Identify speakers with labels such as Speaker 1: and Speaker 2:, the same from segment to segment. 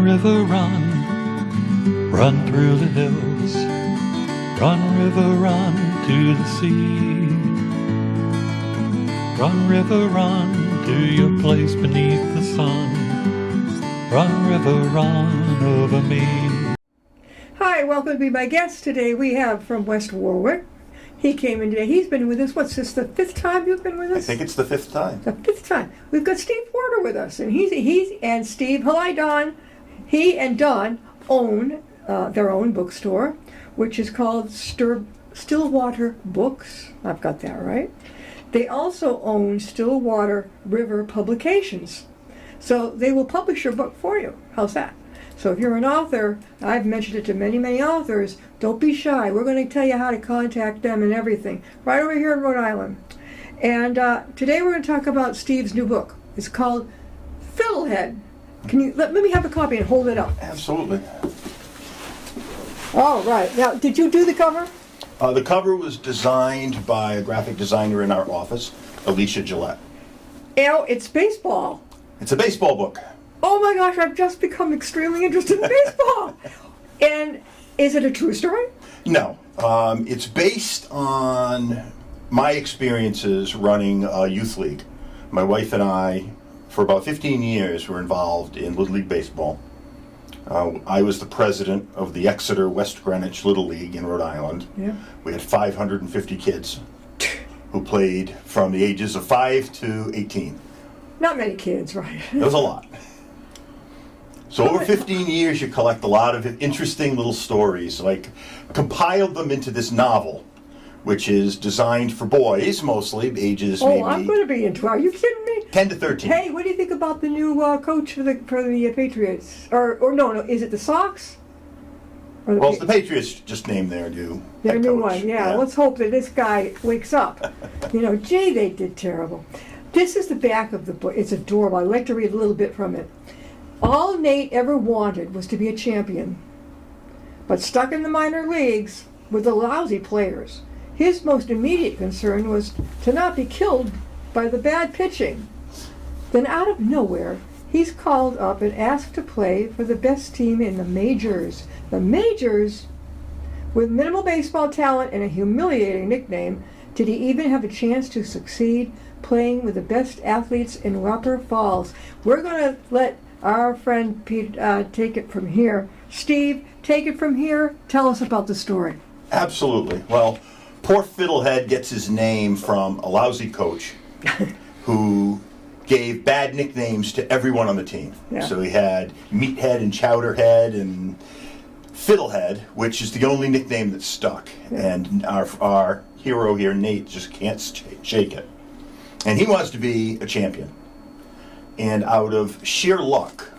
Speaker 1: Run, river, run, run through the hills. Run, river, run to the sea. Run, river, run to your place beneath the sun. Run, river, run over me.
Speaker 2: Hi, welcome to be my guest. Today we have from West Warwick. He came in today. He's been with us. What's this, the fifth time you've been with us?
Speaker 3: I think it's the fifth time.
Speaker 2: The fifth time. We've got Steve Porter with us. And he's and Steve, hi Don. He and Don own their own bookstore, which is called Stillwater Books. I've got that right. They also own Stillwater River Publications. So they will publish your book for you. How's that? So if you're an author, I've mentioned it to many, many authors, don't be shy. We're going to tell you how to contact them and everything. Right over here in Rhode Island. And today we're going to talk about Steve's new book. It's called Fiddlehead. Can you let me have a copy and hold it up?
Speaker 3: Absolutely.
Speaker 2: All right. Now, did you do the cover?
Speaker 3: The cover was designed by a graphic designer in our office, Alicia Gillette.
Speaker 2: It's baseball.
Speaker 3: It's a baseball book.
Speaker 2: Oh my gosh, I've just become extremely interested in baseball. And is it a true story?
Speaker 3: No. It's based on my experiences running a youth league. My wife and I, for about 15 years, were involved in Little League Baseball. I was the president of the Exeter West Greenwich Little League in Rhode Island.
Speaker 2: Yeah.
Speaker 3: We had 550 kids who played from the ages of 5 to 18.
Speaker 2: Not many kids, right?
Speaker 3: It was a lot. So over 15 years, you collect a lot of interesting little stories, like compiled them into this novel, which is designed for boys, mostly, ages maybe...
Speaker 2: I'm going to be into it. Are you kidding me?
Speaker 3: 10 to 13.
Speaker 2: Hey, what do you think about the new coach for the Patriots? Or no, is it the Sox? Or
Speaker 3: Well, it's the Patriots just named their new
Speaker 2: Their
Speaker 3: head
Speaker 2: new
Speaker 3: coach.
Speaker 2: one, yeah. Let's hope that this guy wakes up. Gee, they did terrible. This is the back of the book. It's adorable. I'd like to read a little bit from it. All Nate ever wanted was to be a champion, but stuck in the minor leagues with the lousy players. His most immediate concern was to not be killed by the bad pitching. Then out of nowhere, he's called up and asked to play for the best team in the majors. The majors? With minimal baseball talent and a humiliating nickname, did he even have a chance to succeed playing with the best athletes in Roper Falls? We're going to let our friend Pete take it from here. Steve, take it from here. Tell us about the story.
Speaker 3: Absolutely. Well, poor Fiddlehead gets his name from a lousy coach who gave bad nicknames to everyone on the team.
Speaker 2: Yeah.
Speaker 3: So he had Meathead and Chowderhead and Fiddlehead, which is the only nickname that stuck. Yeah. And our hero here, Nate, just can't shake it. And he wants to be a champion. And out of sheer luck,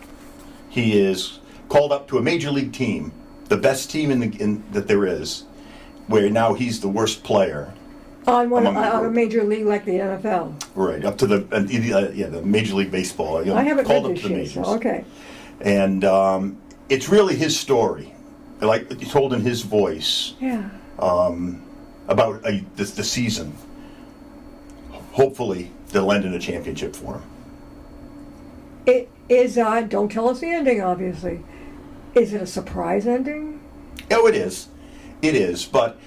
Speaker 3: he is called up to a major league team, the best team that there is, where now he's the worst player.
Speaker 2: On a major league like the NFL.
Speaker 3: Right, up to the Major League Baseball.
Speaker 2: I haven't
Speaker 3: called
Speaker 2: read
Speaker 3: up
Speaker 2: this
Speaker 3: to the
Speaker 2: yet,
Speaker 3: majors.
Speaker 2: so okay.
Speaker 3: And it's really his story, like he told in his voice.
Speaker 2: Yeah.
Speaker 3: About the season. Hopefully, they'll end in a championship for him.
Speaker 2: It is, don't tell us the ending, obviously. Is it a surprise ending?
Speaker 3: Oh, it is. It is, but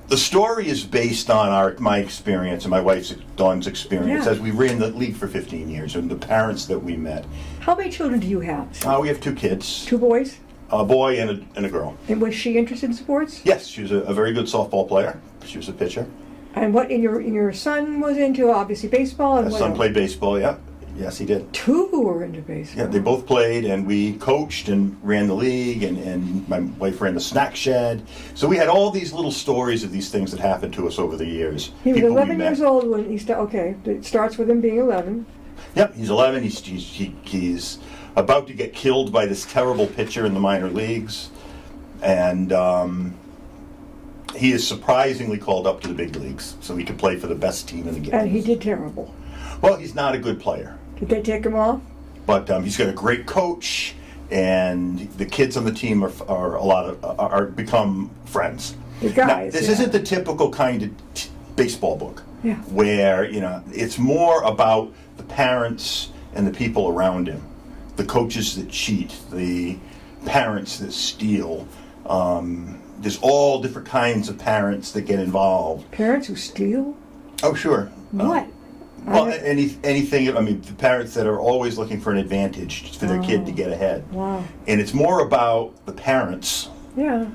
Speaker 3: the story is based on my experience and my wife's, Dawn's experience, as we ran the league for 15 years, and the parents that we met.
Speaker 2: How many children do you have?
Speaker 3: We have 2 kids.
Speaker 2: 2 boys?
Speaker 3: A boy and a girl.
Speaker 2: And was she interested in sports?
Speaker 3: Yes, she was a very good softball player. She was a pitcher.
Speaker 2: And what your son was into? Obviously baseball. And
Speaker 3: My son played baseball, yeah. Yes, he did.
Speaker 2: 2 who were into baseball.
Speaker 3: Yeah, they both played, and we coached and ran the league, and my wife ran the snack shed. So we had all these little stories of these things that happened to us over the years.
Speaker 2: He was 11 years old when he started. Okay, it starts with him being 11.
Speaker 3: Yep, he's 11. He's about to get killed by this terrible pitcher in the minor leagues, and he is surprisingly called up to the big leagues so he could play for the best team in the game.
Speaker 2: And he did terrible.
Speaker 3: Well, he's not a good player.
Speaker 2: Did they take him off?
Speaker 3: But he's got a great coach, and the kids on the team are become friends.
Speaker 2: The guys.
Speaker 3: Now, this isn't the typical kind of baseball book, where it's more about the parents and the people around him. the coaches that cheat, the parents that steal. There's all different kinds of parents that get involved.
Speaker 2: Parents who steal?
Speaker 3: Oh, sure.
Speaker 2: What?
Speaker 3: Well, anything. I mean, the parents that are always looking for an advantage for their kid to get ahead.
Speaker 2: Wow.
Speaker 3: And it's more about the parents.
Speaker 2: Yeah.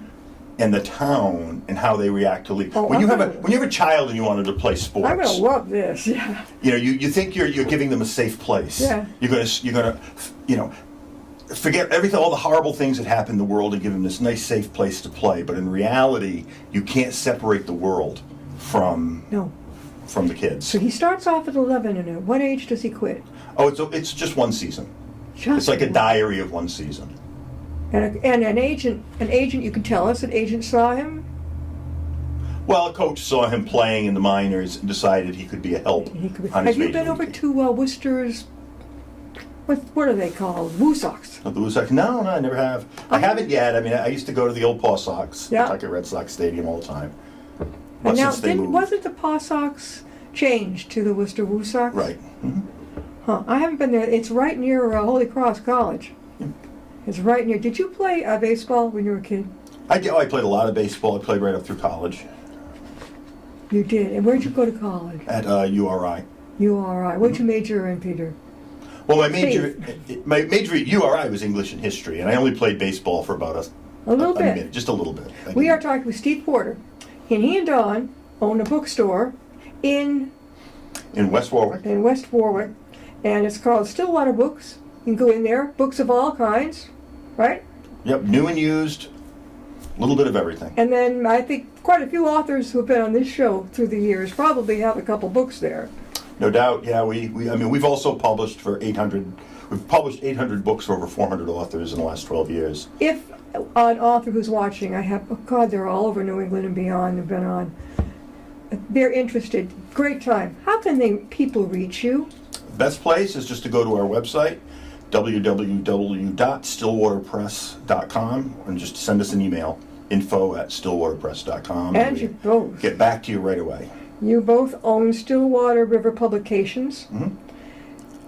Speaker 3: And the town and how they react to league.
Speaker 2: Oh,
Speaker 3: When you have a child and you wanted to play sports,
Speaker 2: I'm gonna love this. Yeah.
Speaker 3: you know, you think you're giving them a safe place.
Speaker 2: Yeah.
Speaker 3: You're gonna forget everything, all the horrible things that happen in the world, and give them this nice safe place to play. But in reality, you can't separate the world from the kids.
Speaker 2: So he starts off at 11, and at what age does he quit?
Speaker 3: Oh, it's just one season. It's like a diary of one season.
Speaker 2: And an agent, you can tell us, an agent saw him?
Speaker 3: Well, a coach saw him playing in the minors and decided he could be a help.
Speaker 2: Have you been over to Worcester's, what are they called? Woo Sox?
Speaker 3: The Woo Sox? No, I never have. I haven't yet. I mean, I used to go to the old Paw Sox, Kentucky Red Sox Stadium all the time.
Speaker 2: And now,
Speaker 3: since they moved.
Speaker 2: wasn't the Paw Sox changed to the Worcester Woo Sox?
Speaker 3: Right. Mm-hmm.
Speaker 2: Huh. I haven't been there. It's right near Holy Cross College. It's right near. Did you play baseball when you were a kid?
Speaker 3: I did. I played a lot of baseball. I played right up through college.
Speaker 2: You did. And where'd you go to college?
Speaker 3: At URI.
Speaker 2: URI. What'd you major in, Peter?
Speaker 3: Well, my major at URI was English and history, and I only played baseball for about
Speaker 2: a little bit.
Speaker 3: Minute, just a little bit.
Speaker 2: We are talking with Steve Porter, and he and Don own a bookstore in
Speaker 3: West Warwick.
Speaker 2: In West Warwick, and it's called Stillwater Books. You can go in there, books of all kinds, right?
Speaker 3: Yep, new and used, a little bit of everything.
Speaker 2: And then I think quite a few authors who have been on this show through the years probably have a couple books there.
Speaker 3: No doubt, yeah. We've also published for 800. We've published 800 books for over 400 authors in the last 12 years.
Speaker 2: If an author who's watching, they're all over New England and beyond. They've been on. They're interested. Great time. How can people reach you?
Speaker 3: Best place is just to go to our website, www.stillwaterpress.com, and just send us an email, info@stillwaterpress.com.
Speaker 2: And you both.
Speaker 3: Get back to you right away.
Speaker 2: You both own Stillwater River Publications.
Speaker 3: Mm-hmm.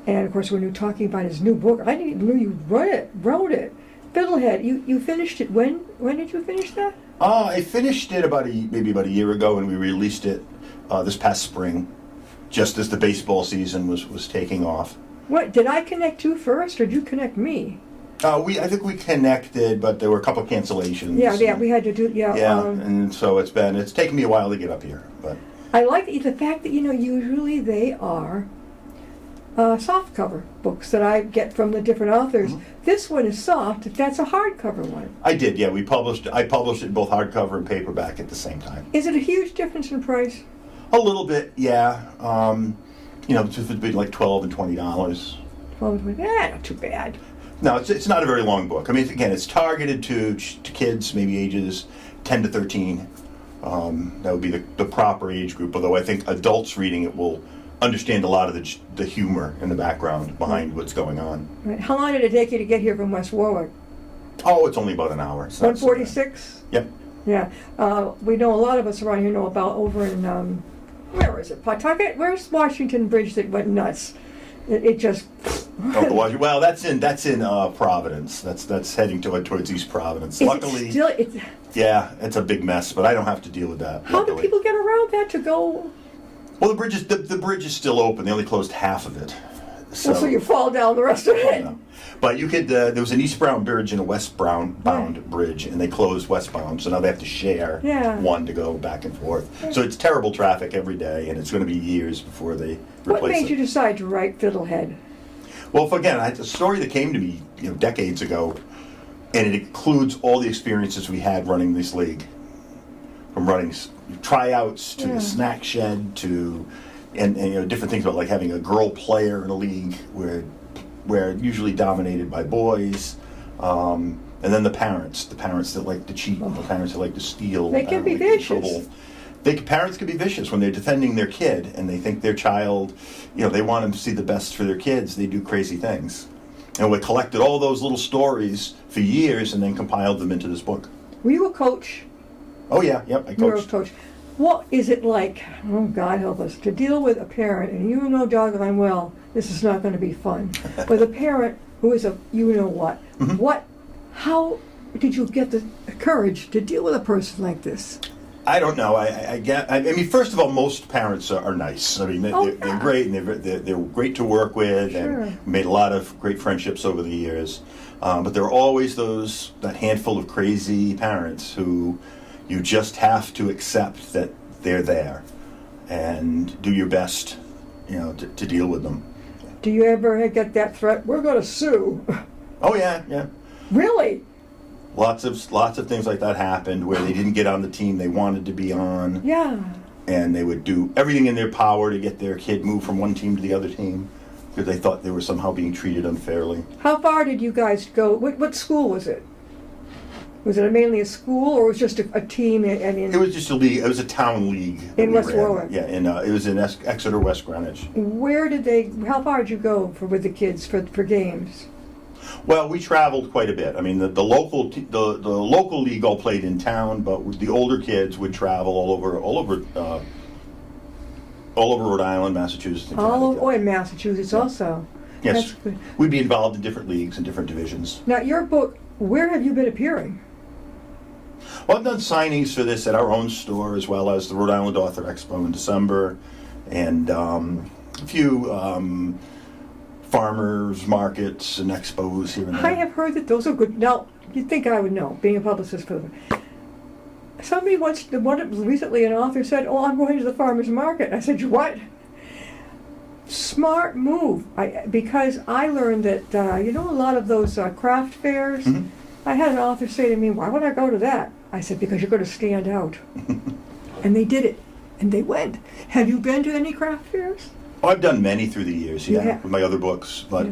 Speaker 2: And of course, when you're talking about his new book, I didn't know you wrote it. Fiddlehead, you finished it. When did you finish that?
Speaker 3: I finished it maybe about a year ago, and we released it this past spring, just as the baseball season was taking off.
Speaker 2: What, did I connect you first, or did you connect me?
Speaker 3: I think we connected, but there were a couple of cancellations.
Speaker 2: Yeah, we had to do.
Speaker 3: And so it's taken me a while to get up here, but.
Speaker 2: I like the fact that, usually they are softcover books that I get from the different authors. Mm-hmm. This one is soft. That's a hardcover one.
Speaker 3: I did, yeah. I published it in both hardcover and paperback at the same time.
Speaker 2: Is it a huge difference in price?
Speaker 3: A little bit, yeah. Between like $12 and $20.
Speaker 2: $12 and $20. Not too bad.
Speaker 3: No, it's not a very long book. I mean, again, it's targeted to kids, maybe ages 10 to 13. That would be the proper age group, although I think adults reading it will understand a lot of the humor in the background behind what's going on.
Speaker 2: Right. How long did it take you to get here from West Warwick?
Speaker 3: Oh, it's only about an hour.
Speaker 2: 146?
Speaker 3: Yep.
Speaker 2: Yeah. We know a lot of us around here know about over in, where is it, Pawtucket? Where's Washington Bridge that went nuts? It just...
Speaker 3: Well, that's in Providence. That's heading towards East Providence. Luckily, yeah, it's a big mess, but I don't have to deal with that.
Speaker 2: How do people get around that to go?
Speaker 3: Well, the bridge is still open. They only closed half of it.
Speaker 2: So you fall down the rest of it.
Speaker 3: No. But you could. There was an eastbound bridge and a westbound bridge, and they closed westbound, so now they have to share one to go back and forth. So it's terrible traffic every day, and it's going to be years before they replace it.
Speaker 2: What made you decide to write Fiddlehead?
Speaker 3: Well, again, it's a story that came to me, decades ago, and it includes all the experiences we had running this league, from running tryouts to the snack shed to, and different things about like having a girl player in a league where usually dominated by boys, and then the parents that like to cheat, the parents that like to steal.
Speaker 2: They can be vicious.
Speaker 3: Parents can be vicious when they're defending their kid and they think their child, they want them to see the best for their kids. They do crazy things. And we collected all those little stories for years and then compiled them into this book.
Speaker 2: Were you a coach?
Speaker 3: Oh, yeah. Yep, I coached.
Speaker 2: You were a coach. What is it like, oh, God help us, to deal with a parent, and doggone well, this is not going to be fun, with a parent who is a you-know-what. How did you get the courage to deal with a person like this?
Speaker 3: I don't know. I mean, first of all, most parents are nice. I mean, they're great, and they're great to work with, and made a lot of great friendships over the years. But there are always that handful of crazy parents who you just have to accept that they're there, and do your best, to deal with them.
Speaker 2: Do you ever get that threat? We're going to sue.
Speaker 3: Oh yeah.
Speaker 2: Really?
Speaker 3: Lots of things like that happened where they didn't get on the team they wanted to be on.
Speaker 2: Yeah.
Speaker 3: And they would do everything in their power to get their kid moved from one team to the other team because they thought they were somehow being treated unfairly.
Speaker 2: How far did you guys go? What school was it? Was it mainly a school, or was it just a team? I mean,
Speaker 3: it was just a league. It was a town league
Speaker 2: in West Warwick.
Speaker 3: Yeah, it was in Exeter, West Greenwich.
Speaker 2: How far did you go with the kids for games?
Speaker 3: Well, we traveled quite a bit. I mean, the local league all played in town, but the older kids would travel all over Rhode Island, Massachusetts.
Speaker 2: In Massachusetts also.
Speaker 3: Yes, we'd be involved in different leagues and different divisions.
Speaker 2: Now, your book, where have you been appearing?
Speaker 3: Well, I've done signings for this at our own store, as well as the Rhode Island Author Expo in December, and a few farmers markets and expos here and there.
Speaker 2: I have heard that those are good. Now, you'd think I would know, being a publicist for them. Somebody recently, an author said, "Oh, I'm going to the farmers market." I said, "What?" Smart move, because I learned that a lot of those craft fairs. Mm-hmm. I had an author say to me, "Why would I go to that?" I said, "Because you're going to stand out." And they did it, and they went. Have you been to any craft fairs?
Speaker 3: Oh, I've done many through the years, with my other books. But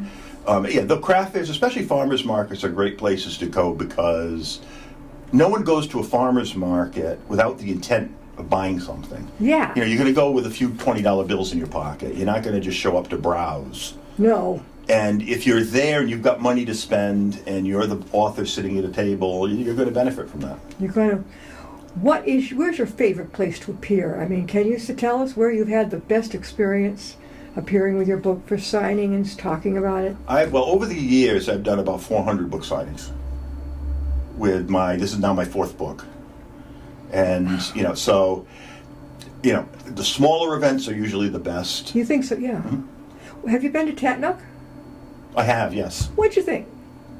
Speaker 3: the craft fairs, especially farmers markets, are great places to go because no one goes to a farmer's market without the intent of buying something.
Speaker 2: Yeah.
Speaker 3: You're going to go with a few $20 bills in your pocket. You're not going to just show up to browse.
Speaker 2: No.
Speaker 3: And if you're there and you've got money to spend and you're the author sitting at a table, you're going to benefit from that.
Speaker 2: You're going to. Where's your favorite place to appear? I mean, can you tell us where you've had the best experience appearing with your book for signing and talking about it?
Speaker 3: Over the years, I've done about 400 book signings. This is now my fourth book. And, the smaller events are usually the best.
Speaker 2: You think so? Yeah.
Speaker 3: Mm-hmm.
Speaker 2: Have you been to Tatnook?
Speaker 3: I have, yes.
Speaker 2: What'd you think?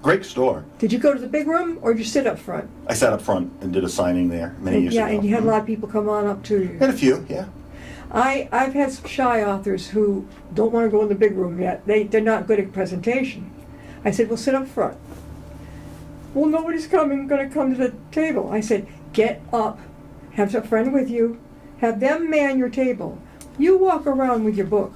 Speaker 3: Great store.
Speaker 2: Did you go to the big room, or did you sit up front?
Speaker 3: I sat up front and did a signing there many years ago.
Speaker 2: Yeah, and you had a lot of people come on up to you.
Speaker 3: Had a few, yeah.
Speaker 2: I've had some shy authors who don't want to go in the big room yet. They're not good at presentation. I said, "Well, sit up front." "Well, nobody's going to come to the table." I said, "Get up, have a friend with you, have them man your table. You walk around with your book.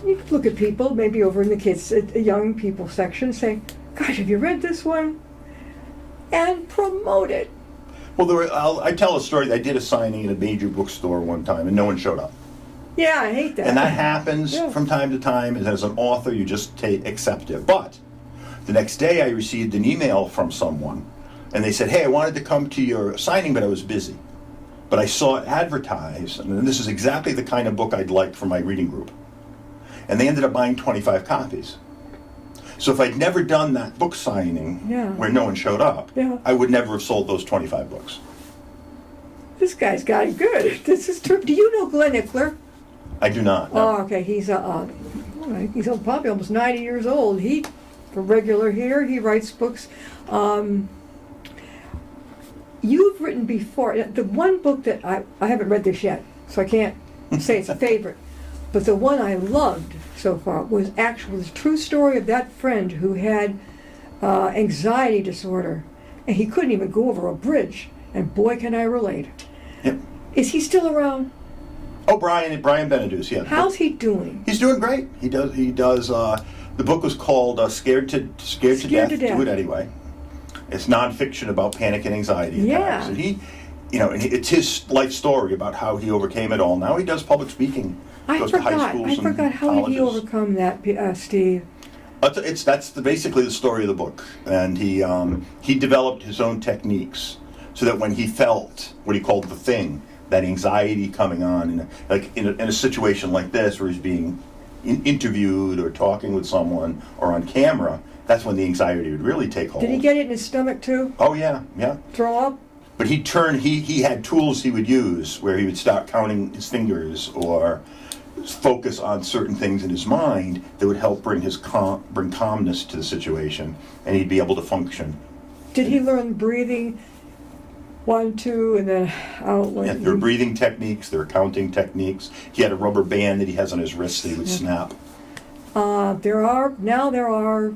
Speaker 2: You look at people, maybe over in the kids, young people section, say, 'Gosh, have you read this one?' And promote it."
Speaker 3: Well, I tell a story. I did a signing at a major bookstore one time, and no one showed up.
Speaker 2: Yeah, I hate that.
Speaker 3: And that happens from time to time, and as an author, you just accept it. But the next day, I received an email from someone, and they said, "Hey, I wanted to come to your signing, but I was busy. But I saw it advertised, and this is exactly the kind of book I'd like for my reading group." And they ended up buying 25 copies. So if I'd never done that book signing where no one showed up, I would never have sold those 25 books.
Speaker 2: This guy's got it good. This is true. Do you know Glenn Ickler?
Speaker 3: I do not. No.
Speaker 2: Oh, okay. He's probably almost 90 years old. He's a regular here. He writes books. You've written before. The one book that I haven't read this yet, so I can't say it's a favorite. But the one I loved so far was actually the true story of that friend who had anxiety disorder, and he couldn't even go over a bridge. And boy, can I relate.
Speaker 3: Yep.
Speaker 2: Is he still around?
Speaker 3: Oh, Brian Benedus, yeah.
Speaker 2: How's he doing?
Speaker 3: He's doing great. He does. The book was called "Scared to Death. Do It Anyway." It's nonfiction about panic and anxiety attacks. And it's his life story about how he overcame it all. Now he does public speaking. Goes to high schools and
Speaker 2: forgot. How
Speaker 3: colleges.
Speaker 2: did he overcome that, Steve?
Speaker 3: That's basically the story of the book. And he developed his own techniques so that when he felt what he called the thing, that anxiety coming on, in a situation like this where he's being interviewed or talking with someone or on camera, that's when the anxiety would really take hold.
Speaker 2: Did he get it in his stomach too?
Speaker 3: Oh yeah, yeah.
Speaker 2: Throw up?
Speaker 3: But he had tools he would use where he would start counting his fingers or focus on certain things in his mind that would help bring calmness to the situation, and he'd be able to function.
Speaker 2: Did he learn breathing? 1, 2, and then out.
Speaker 3: Yeah, there are breathing techniques, there are counting techniques. He had a rubber band that he has on his wrist that he would snap.
Speaker 2: There are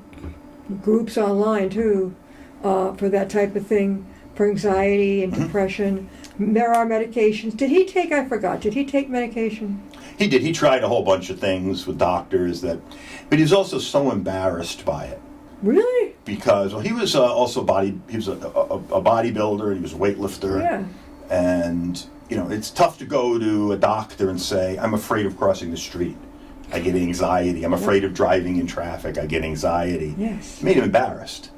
Speaker 2: groups online too for that type of thing, for anxiety and depression. There are medications. Did he take? I forgot. Did he take medication?
Speaker 3: He did. He tried a whole bunch of things with doctors but he was also so embarrassed by it.
Speaker 2: Really?
Speaker 3: Because he was also he was a bodybuilder, and he was a weightlifter.
Speaker 2: Yeah.
Speaker 3: And it's tough to go to a doctor and say, I'm afraid of crossing the street. I get anxiety. I'm afraid of driving in traffic. I get anxiety.
Speaker 2: Yes.
Speaker 3: It made him embarrassed.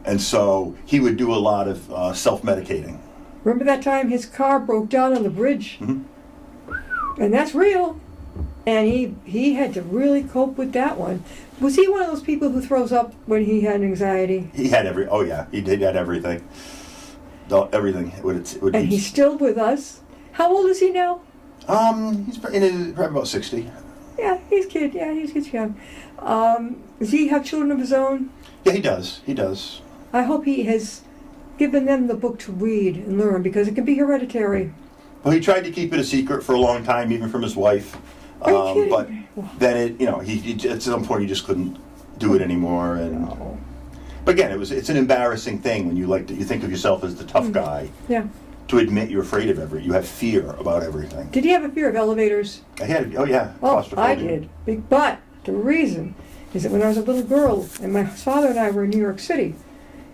Speaker 3: And so he would do a lot of self-medicating.
Speaker 2: Remember that time his car broke down on the bridge?
Speaker 3: Mm-hmm.
Speaker 2: And that's real. And he had to really cope with that one. Was he one of those people who throws up when he had anxiety?
Speaker 3: He had he did had everything. Everything.
Speaker 2: And he's still with us. How old is he now?
Speaker 3: He's probably about 60.
Speaker 2: Yeah, he's young. Does he have children of his own?
Speaker 3: Yeah, he does.
Speaker 2: I hope he has given them the book to read and learn, because it can be hereditary.
Speaker 3: Well, he tried to keep it a secret for a long time, even from his wife.
Speaker 2: Are you kidding?
Speaker 3: But then he at some point he just couldn't do it anymore. And
Speaker 2: No.
Speaker 3: but again, it's an embarrassing thing when you think of yourself as the tough guy.
Speaker 2: Yeah.
Speaker 3: To admit you're afraid of everything, you have fear about everything.
Speaker 2: Did he have a fear of elevators?
Speaker 3: I had, yeah.
Speaker 2: Oh, I
Speaker 3: claustrophobia.
Speaker 2: did. But the reason is that when I was a little girl, and my father and I were in New York City,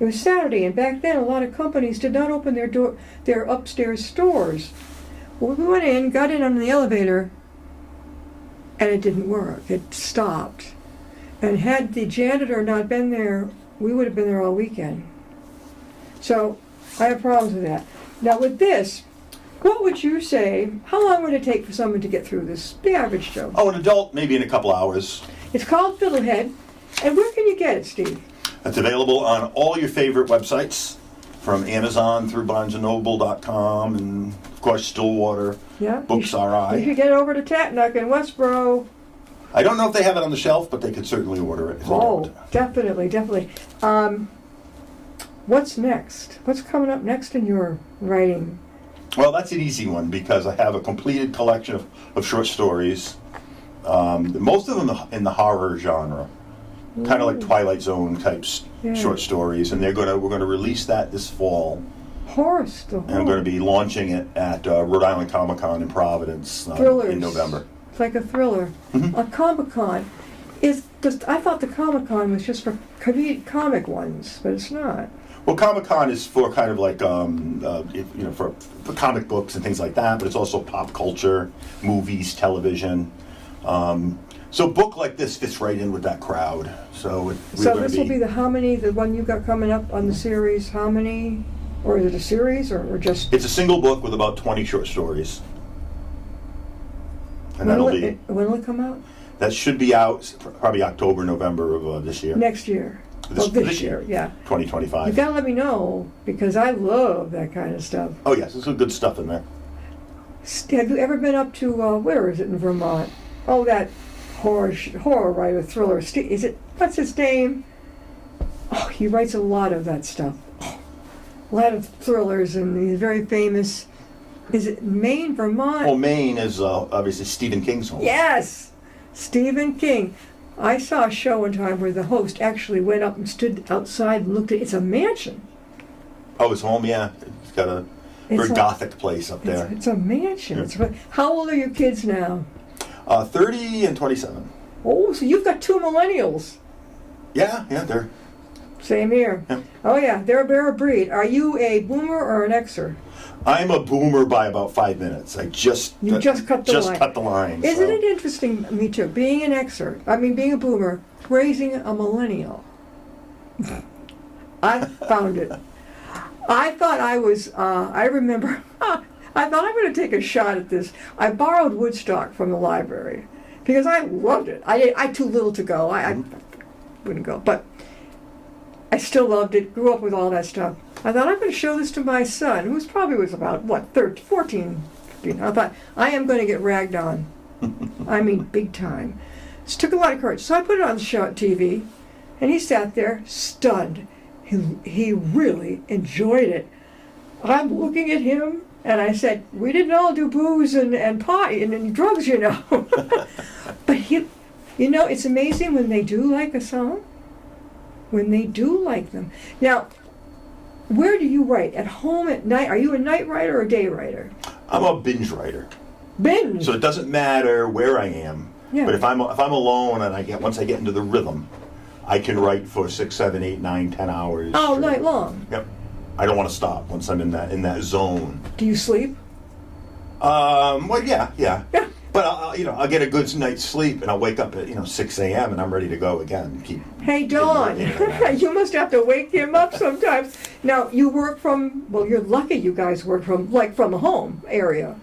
Speaker 2: it was Saturday, and back then a lot of companies did not open their upstairs stores. Well, we went in, got in on the elevator, and it didn't work. It stopped. And had the janitor not been there, we would have been there all weekend. So I have problems with that. Now with this, what would you say, how long would it take for someone to get through this, the average Joe?
Speaker 3: Oh, an adult, maybe in a couple hours.
Speaker 2: It's called Fiddlehead. And where can you get it, Steve?
Speaker 3: It's available on all your favorite websites, from Amazon through BarnesandNoble.com, and of course Stillwater,
Speaker 2: Yeah.
Speaker 3: Books
Speaker 2: You
Speaker 3: R.I.
Speaker 2: could get it over to Tatnuck in Westboro.
Speaker 3: I don't know if they have it on the shelf, but they could certainly order it if they don't.
Speaker 2: Definitely. What's next? What's coming up next in your writing?
Speaker 3: Well, that's an easy one because I have a completed collection of short stories. Most of them in the horror genre, kind of like Twilight Zone types short stories, and we're going to release that this fall.
Speaker 2: Horror story.
Speaker 3: And I'm going to be launching it at Rhode Island Comic Con in Providence in November.
Speaker 2: It's like a thriller. A Comic Con I thought the Comic Con was just for comic ones, but it's not.
Speaker 3: Well, Comic Con is for kind of like for comic books and things like that, but it's also pop culture, movies, television. So a book like this fits right in with that crowd. So
Speaker 2: this will be the one you got coming up on the series. How many? Or is it a series or just?
Speaker 3: It's a single book with about 20 short stories. And when
Speaker 2: will it come out?
Speaker 3: That should be out probably October, November of this year.
Speaker 2: Next year. This year, yeah.
Speaker 3: 2025.
Speaker 2: You gotta let me know, because I love that kind of stuff.
Speaker 3: Oh yes, there's some good stuff in there.
Speaker 2: Have you ever been up to, where is it in Vermont? Oh, that horror writer, thriller. What's his name? Oh, he writes a lot of that stuff. A lot of thrillers, and he's very famous. Is it Maine, Vermont?
Speaker 3: Well, Maine is obviously Stephen King's home.
Speaker 2: Yes! Stephen King. I saw a show one time where the host actually went up and stood outside and looked at it's a mansion.
Speaker 3: Oh, his home, yeah. It's got a very gothic place up there.
Speaker 2: It's a mansion. Yeah. How old are your kids now?
Speaker 3: 30 and 27.
Speaker 2: Oh, so you've got 2 millennials.
Speaker 3: Yeah, they're...
Speaker 2: Same here.
Speaker 3: Yeah.
Speaker 2: Oh yeah, they're a breed. Are you a boomer or an Xer?
Speaker 3: I'm a boomer by about 5 minutes. I just
Speaker 2: cut the line. Isn't it interesting? Me too. Being an Xer, being a boomer, raising a millennial. I found it. I thought I was. I remember. I thought I'm going to take a shot at this. I borrowed Woodstock from the library because I loved it. I too little to go. I wouldn't go, but I still loved it. Grew up with all that stuff. I thought, I'm going to show this to my son, who was about, 14, 15. I thought, I am going to get ragged on. I mean, big time. It took a lot of courage. So I put it on the show at TV, and he sat there stunned. He really enjoyed it. I'm looking at him, and I said, we didn't all do booze and pot and drugs, you know. But it's amazing when they do like a song. When they do like them. Now, where do you write? At home, at night? Are you a night writer or a day writer?
Speaker 3: I'm a binge writer.
Speaker 2: Binge?
Speaker 3: So it doesn't matter where I am.
Speaker 2: Yeah.
Speaker 3: But if I'm alone and once I get into the rhythm, I can write for 6, 7, 8, 9, 10 hours.
Speaker 2: All night long?
Speaker 3: Yep. I don't want to stop once I'm in that zone.
Speaker 2: Do you sleep?
Speaker 3: Well, yeah. But I'll get a good night's sleep and I'll wake up at 6 a.m. and I'm ready to go again.
Speaker 2: Hey, Dawn, you must have to wake him up sometimes. Now, you work you're lucky you guys work from a home area.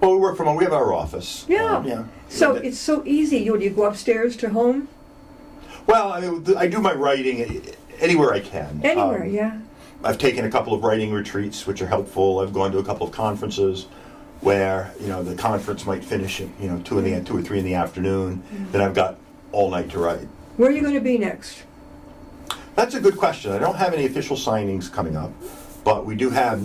Speaker 3: Well, we have our office.
Speaker 2: Yeah.
Speaker 3: Yeah.
Speaker 2: So it's so easy. You go upstairs to home?
Speaker 3: Well, I do my writing anywhere I can.
Speaker 2: Anywhere, yeah.
Speaker 3: I've taken a couple of writing retreats, which are helpful. I've gone to a couple of conferences where the conference might finish at 2 or 3 in the afternoon. Then I've got all night to write.
Speaker 2: Where are you going to be next?
Speaker 3: That's a good question. I don't have any official signings coming up, but we do have.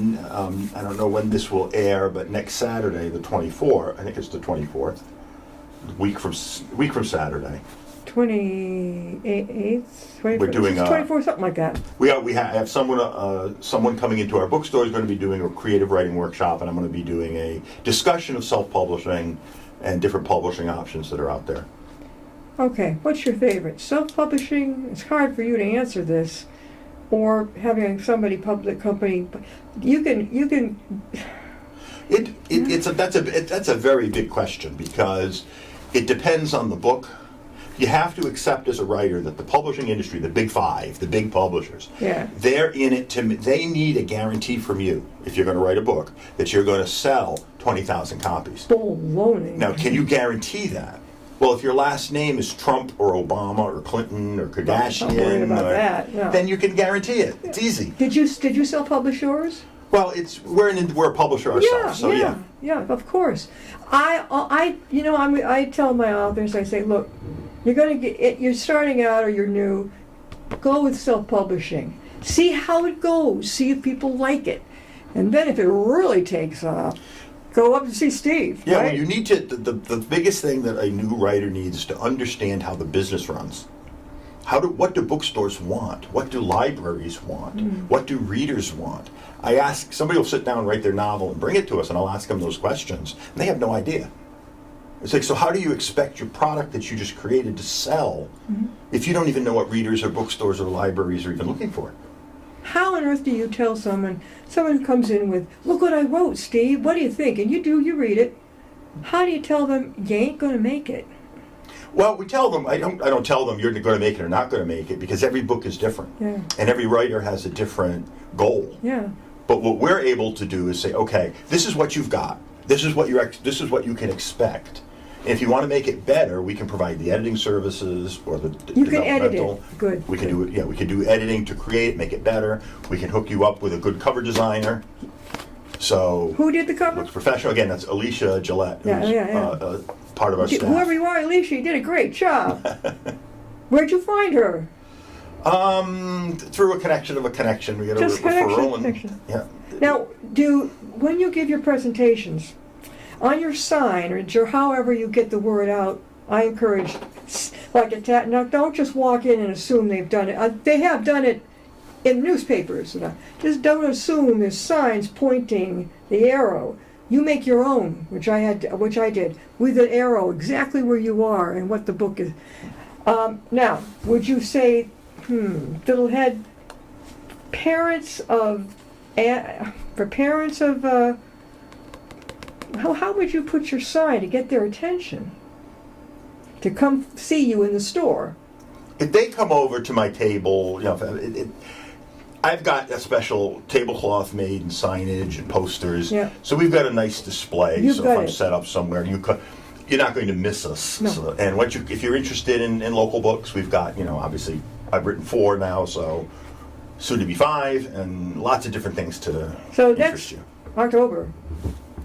Speaker 3: I don't know when this will air, but next Saturday, the 24th. I think it's the 24th. Week from Saturday.
Speaker 2: 28th.
Speaker 3: We're doing
Speaker 2: 24th, something like that.
Speaker 3: We have someone coming into our bookstore is going to be doing a creative writing workshop, and I'm going to be doing a discussion of self-publishing and different publishing options that are out there.
Speaker 2: Okay, what's your favorite? Self-publishing? It's hard for you to answer this, or having somebody public company. You can.
Speaker 3: That's a very big question because it depends on the book. You have to accept as a writer that the publishing industry, the big five, the big publishers, they're in it they need a guarantee from you, if you're going to write a book, that you're going to sell 20,000 copies.
Speaker 2: Baloney.
Speaker 3: Now, can you guarantee that? Well, if your last name is Trump or Obama or Clinton or Kardashian, then you can guarantee it. It's easy.
Speaker 2: Did you self-publish yours?
Speaker 3: Well, we're a publisher ourselves,
Speaker 2: yeah, of course. I tell my authors, I say, look, you're starting out or you're new, go with self-publishing. See how it goes. See if people like it. And then if it really takes off, go up and see Steve.
Speaker 3: Yeah,
Speaker 2: right?
Speaker 3: well, you need to, the biggest thing that a new writer needs is to understand how the business runs. What do bookstores want? What do libraries want? What do readers want? Somebody will sit down and write their novel and bring it to us, and I'll ask them those questions, and they have no idea. It's like, so how do you expect your product that you just created to sell if you don't even know what readers or bookstores or libraries are even looking for?
Speaker 2: How on earth do you tell someone comes in with, look what I wrote, Steve, what do you think? And you read it. How do you tell them you ain't going to make it?
Speaker 3: Well, we tell them, I don't tell them you're going to make it or not going to make it, because every book is different.
Speaker 2: Yeah.
Speaker 3: And every writer has a different goal.
Speaker 2: Yeah.
Speaker 3: But what we're able to do is say, okay, this is what you've got. This is what you can expect. And if you want to make it better, we can provide the editing services or the
Speaker 2: You can edit it. Good.
Speaker 3: We can do it. Yeah, we can do editing to create it, make it better. We can hook you up with a good cover designer. So
Speaker 2: who did the cover?
Speaker 3: Looks professional. Again, that's Alicia Gillette, who's part of our staff.
Speaker 2: Whoever you are, Alicia, you did a great job. Where'd you find her?
Speaker 3: Through a connection of a connection. We got
Speaker 2: Just
Speaker 3: a referral.
Speaker 2: Connection.
Speaker 3: Yeah.
Speaker 2: Now, when you give your presentations, on your sign or however you get the word out, I encourage, now don't just walk in and assume they've done it. They have done it in newspapers. Just don't assume there's signs pointing the arrow. You make your own, which I did, with an arrow exactly where you are and what the book is. Now, would you say, Fiddlehead, how would you put your sign to get their attention? To come see you in the store?
Speaker 3: If they come over to my table, I've got a special tablecloth made and signage and posters.
Speaker 2: Yeah.
Speaker 3: So we've got a nice display.
Speaker 2: You've
Speaker 3: so
Speaker 2: got
Speaker 3: if I'm
Speaker 2: it.
Speaker 3: set up somewhere, you're not going to miss us.
Speaker 2: No.
Speaker 3: So, and if you're interested in local books, we've got, obviously I've written 4 now, so soon to be 5, and lots of different things to
Speaker 2: So
Speaker 3: interest
Speaker 2: that's
Speaker 3: you.
Speaker 2: October.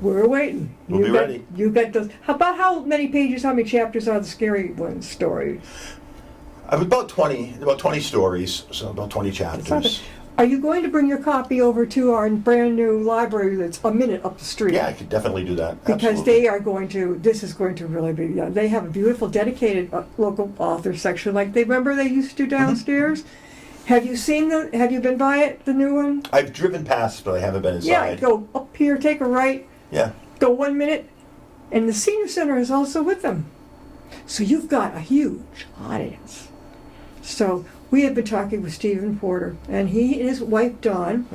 Speaker 2: We're waiting.
Speaker 3: We'll be ready.
Speaker 2: You got those. How many pages, how many chapters are the scary one story?
Speaker 3: About 20 stories, so about 20 chapters.
Speaker 2: Are you going to bring your copy over to our brand new library that's a minute up the street?
Speaker 3: Yeah, I could definitely do that.
Speaker 2: Because
Speaker 3: Absolutely.
Speaker 2: this is going to really be, they have a beautiful dedicated local author section like remember they used to do downstairs? Have you been by it, the new one?
Speaker 3: I've driven past, but I haven't been inside.
Speaker 2: Yeah, go up here, take a right,
Speaker 3: Yeah.
Speaker 2: go 1 minute, and the senior center is also with them. So you've got a huge audience. So we have been talking with Stephen Porter, and he and his wife Dawn,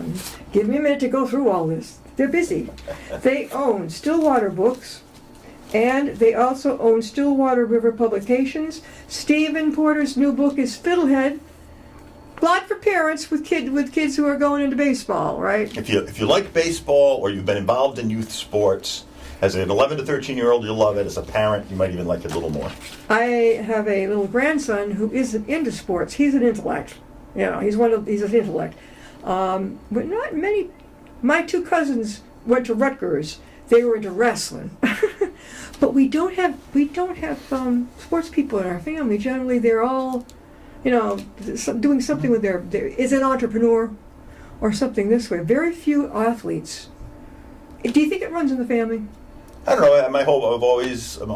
Speaker 2: give me a minute to go through all this. They're busy. They own Stillwater Books, and they also own Stillwater River Publications. Stephen Porter's new book is Fiddlehead. A lot for parents with kids who are going into baseball, right?
Speaker 3: If you like baseball or you've been involved in youth sports, as an 11 to 13-year-old, you'll love it. As a parent, you might even like it a little more.
Speaker 2: I have a little grandson who isn't into sports. He's an intellect. He's an intellect. But not many. My 2 cousins went to Rutgers. They were into wrestling. But we don't have sports people in our family. Generally, they're all, doing something with their is an entrepreneur or something this way. Very few athletes. Do you think it runs in the family?
Speaker 3: I don't know.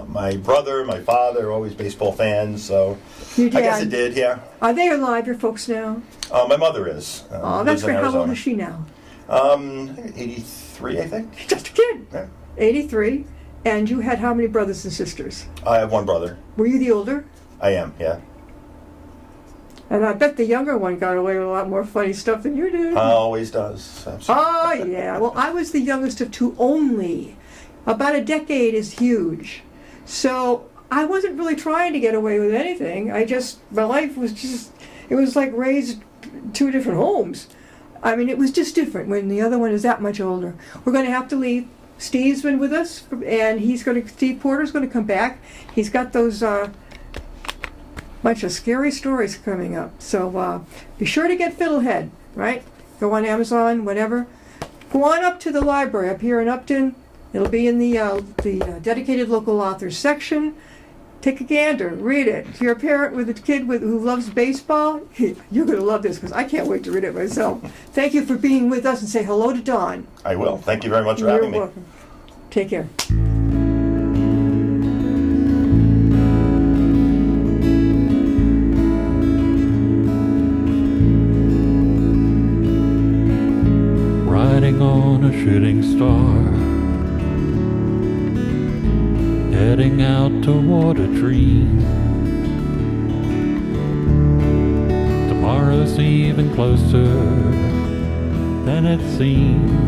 Speaker 3: My brother, my father, are always baseball fans, so
Speaker 2: Your dad,
Speaker 3: I guess it did, yeah.
Speaker 2: Are they alive, your folks now?
Speaker 3: My mother is.
Speaker 2: Oh, that's
Speaker 3: lives in
Speaker 2: great. How old
Speaker 3: Arizona.
Speaker 2: is she now?
Speaker 3: 83, I think.
Speaker 2: She's just a kid.
Speaker 3: Yeah.
Speaker 2: 83. And you had how many brothers and sisters?
Speaker 3: I have 1 brother.
Speaker 2: Were you the older?
Speaker 3: I am, yeah.
Speaker 2: And I bet the younger one got away with a lot more funny stuff than you did.
Speaker 3: Always does. Absolutely.
Speaker 2: Oh, yeah. Well, I was the youngest of 2 only. About a decade is huge. So I wasn't really trying to get away with anything. My life was it was like raised 2 different homes. I mean, it was just different when the other one is that much older. We're going to have to leave. Steve's been with us, and Steve Porter's going to come back. He's got those bunch of scary stories coming up. So be sure to get Fiddlehead, right? Go on Amazon, whatever. Go on up to the library up here in Upton. It'll be in the dedicated local authors section. Take a gander, read it. If you're a parent with a kid who loves baseball, you're going to love this because I can't wait to read it myself. Thank you for being with us, and say hello to Dawn.
Speaker 3: I will. Thank you very much for having me.
Speaker 2: You're welcome. Take care.
Speaker 1: Riding on a shooting star, heading out toward a dream. Tomorrow's even closer than it seems.